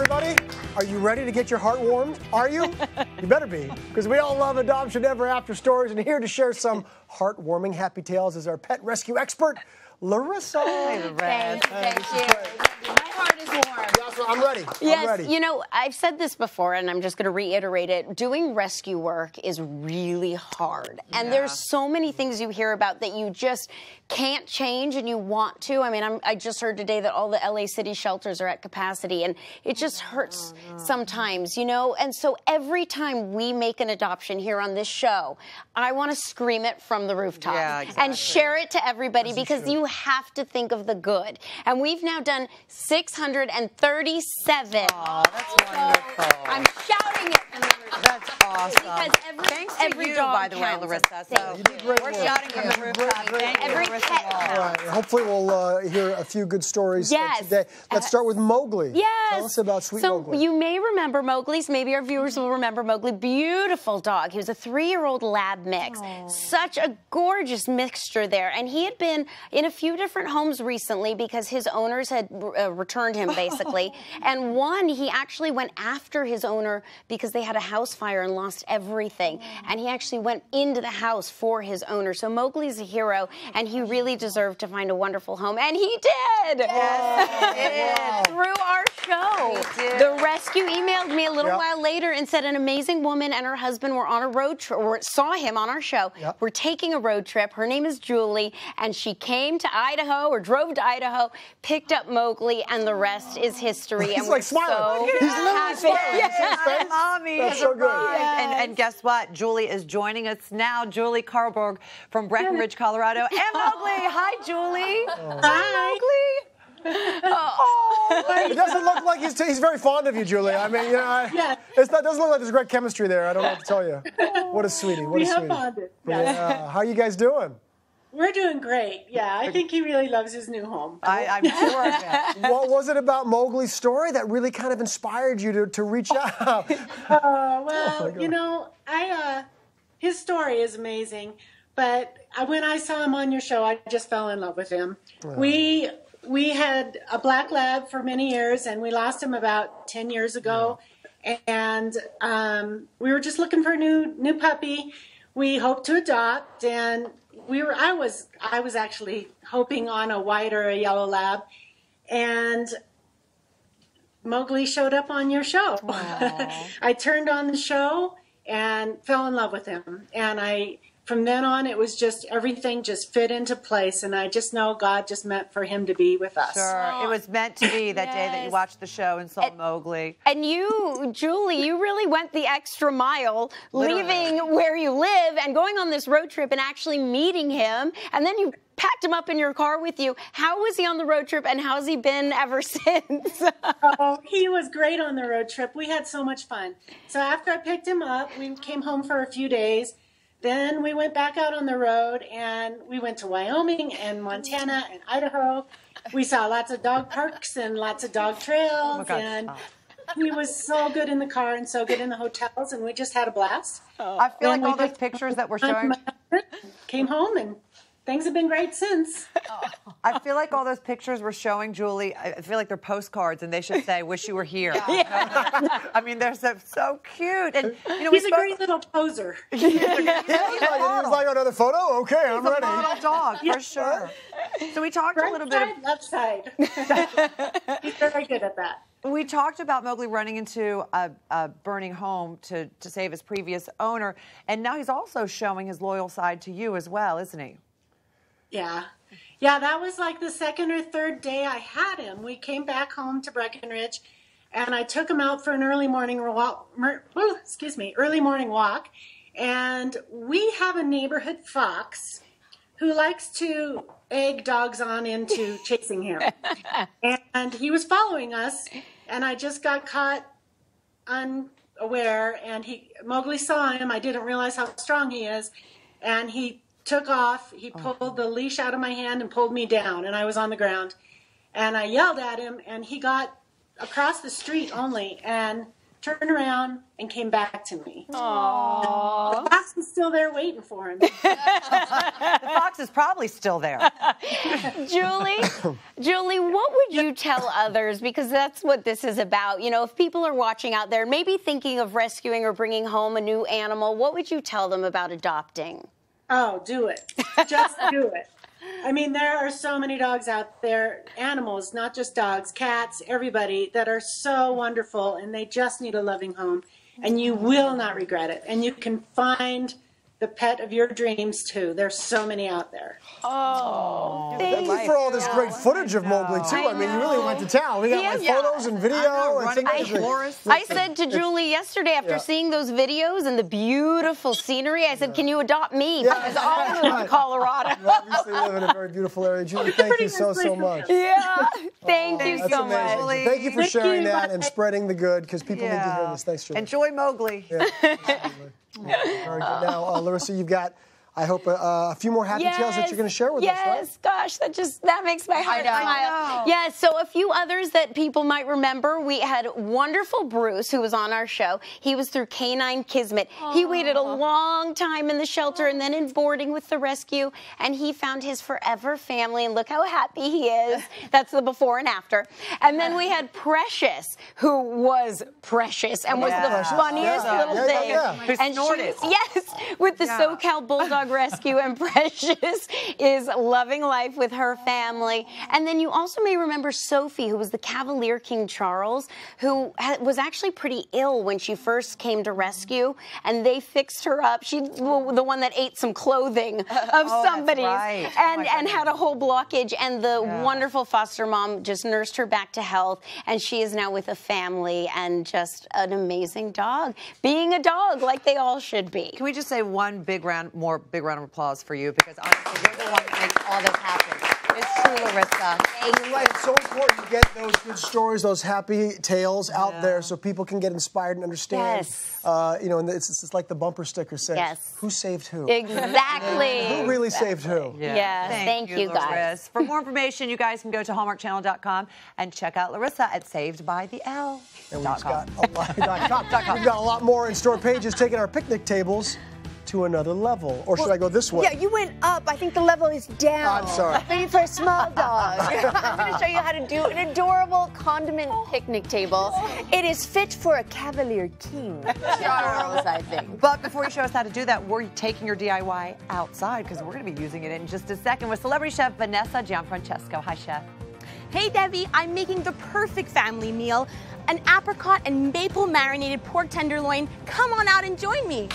everybody. Are you ready to get your heart warmed? Are you? You better be, because we all love adoption ever after stories, and here to share some heartwarming happy tales is our pet rescue expert, Larissa. Thank you. My heart is warm. Yeah, I'm ready. Yes, I'm ready. you know, I've said this before, and I'm just going to reiterate it. Doing rescue work is really hard. And there's so many things you hear about that you just can't change and you want to. I mean, I just heard today that all the LA City shelters are at capacity, and it just hurts sometimes, you know? And so every time we make an adoption here on this show, I want to scream it from the rooftops and share it to everybody, because you have to think of the good. And we've now done 637. Oh, that's wonderful. I'm shouting it from the rooftop. That's awesome. Because Thanks to every you, dog by the way, counts. Larissa. So You did great we're work. shouting from the rooftop. Thank you, Larissa Wohl. All right. Hopefully we'll hear a few good stories Yes. today. Let's start with Mowgli. Yes. Tell us about sweet so Mowgli. you may remember Mowgli's. Maybe our viewers will remember Mowgli. Beautiful dog. He was a 3-year-old lab mix. Such a gorgeous mixture there. And he had been in a few different homes recently because his owners had returned him, basically. And one, he actually went after his owner because they had a house fire and lost everything. And he actually went into the house for his owner. So Mowgli's a hero, and he really deserved to find a wonderful home. And he did! Yes, Through our show. The rescue emailed me a little while later and said an amazing woman and her husband were on a road trip, or saw him on our show. We're taking a road trip. Her name is Julie, and she came to Idaho, or drove to Idaho, picked up Mowgli, and the rest is history. He's and like we're smiling. So He's literally smiling. Yes. Mommy That's has so good. arrived. And guess what? Julie is joining us now. Julie Carlberg from Breckenridge, Colorado. And Mowgli. Hi, Julie. Hi, Mowgli. It doesn't look like he's very fond of you, Julie. I mean, you know, it doesn't look like there's great chemistry there. I don't know what to tell you. What a sweetie. What a sweetie. Bonded. How are you guys doing? We're doing great. Yeah, I think he really loves his new home. I'm sure of it. What was it about Mowgli's story that really kind of inspired you to reach out? Well, you know, his story is amazing, but when I saw him on your show, I just fell in love with him. We had a black lab for many years, and we lost him about 10 years ago, and we were just looking for a new puppy. We hoped to adopt, and I was actually hoping on a white or a yellow lab, and Mowgli showed up on your show. I turned on the show and fell in love with him, and from then on, it was just, everything just fit into place, and I just know God just meant for him to be with us. Sure. It was meant to be that day that you watched the show and saw Mowgli. And you, Julie, you really went the extra mile, leaving where you live and going on this road trip and actually meeting him, and then you packed him up in your car with you. How was he on the road trip, and how's he been ever since? Oh, he was great on the road trip. We had so much fun. So after I picked him up, we came home for a few days. Then we went back out on the road, and we went to Wyoming and Montana and Idaho. We saw lots of dog parks and lots of dog trails, and he was so good in the car and so good in the hotels, and we just had a blast. I feel like all those pictures that we're showing. Came home, and things have been great since. I feel like all those pictures we're showing, Julie, I feel like they're postcards, and they should say, "Wish you were here." I mean, they're so cute. And you know, he's a great little poser. He was like, another photo? Okay, I'm ready. He's a model dog, for sure. So we talked a little bit of... Left side. He's very good at that. We talked about Mowgli running into a burning home to save his previous owner, and now he's also showing his loyal side to you as well, isn't he? Yeah. Yeah, that was like the second or third day I had him. We came back home to Breckenridge, and I took him out for an early morning walk. And we have a neighborhood fox who likes to egg dogs on into chasing him. And he was following us, and I just got caught unaware, and Mowgli saw him. I didn't realize how strong he is, and he took off. He pulled the leash out of my hand and pulled me down, and I was on the ground. And I yelled at him, and he got across the street only, and turned around, and came back to me. Aww. The fox was still there waiting for him. The fox is probably still there. Julie, what would you tell others? Because that's what this is about. You know, if people are watching out there, maybe thinking of rescuing or bringing home a new animal, what would you tell them about adopting? Oh, do it. Just do it. I mean, there are so many dogs out there, animals, not just dogs, cats, everybody, that are so wonderful, and they just need a loving home, and you will not regret it. And you can find the pet of your dreams, too. There's so many out there. Oh, thank you for all this great footage of Mowgli, too. I mean, you really went to town. We got photos and video. I said to Julie yesterday, after seeing those videos and the beautiful scenery, I said, can you adopt me? Because I live in Colorado. You obviously live in a very beautiful area. Julie, thank you so much. Yeah, thank you so much. Thank you for sharing that and spreading the good, because people need to hear this. Thanks, Julie. Enjoy Mowgli. Yeah, very good. Now, Larissa, you've got, I hope, a few more happy tales that you're going to share with us, right? Yes, gosh, that makes my heart smile. Yes, so a few others that people might remember. We had wonderful Bruce, who was on our show. He was through Canine Kismet. He waited a long time in the shelter and then in boarding with the rescue, and he found his forever family, and look how happy he is. That's the before and after. And then we had Precious, who was precious and was the funniest little thing. And snorted. With the SoCal Bulldog Rescue, and Precious is loving life with her family. And then you also may remember Sophie, who was the Cavalier King Charles, who was actually pretty ill when she first came to rescue, and they fixed her up. She the one that ate some clothing of somebody's and had a whole blockage, and the wonderful foster mom just nursed her back to health, and she is now with a family and just an amazing dog, being a dog like they all should be. Can we just say one big round of applause for you, because honestly, you're the one that makes all this happen. It's true, Larissa. You're right. It's so important to get those good stories, those happy tales out there, so people can get inspired and understand. You know, and it's like the bumper sticker says, who saved who? Exactly. Who really saved who? Thank you guys. For more information, you guys can go to hallmarkchannel.com and check out Larissa at savedbytheL.com. And we've got a lot more in store pages, taking our picnic tables to another level. Or should I go this way? Yeah, you went up. I think the level is down. I'm sorry. Maybe for a small dog. I'm going to show you how to do an adorable condiment picnic table. It is fit for a Cavalier King Charles, I think. But before you show us how to do that, we're taking your DIY outside, because we're going to be using it in just a second with celebrity chef Vanessa Gianfrancesco. Hi, Chef. Hey, Debbie, I'm making the perfect family meal, an apricot and maple marinated pork tenderloin. Come on out and join me.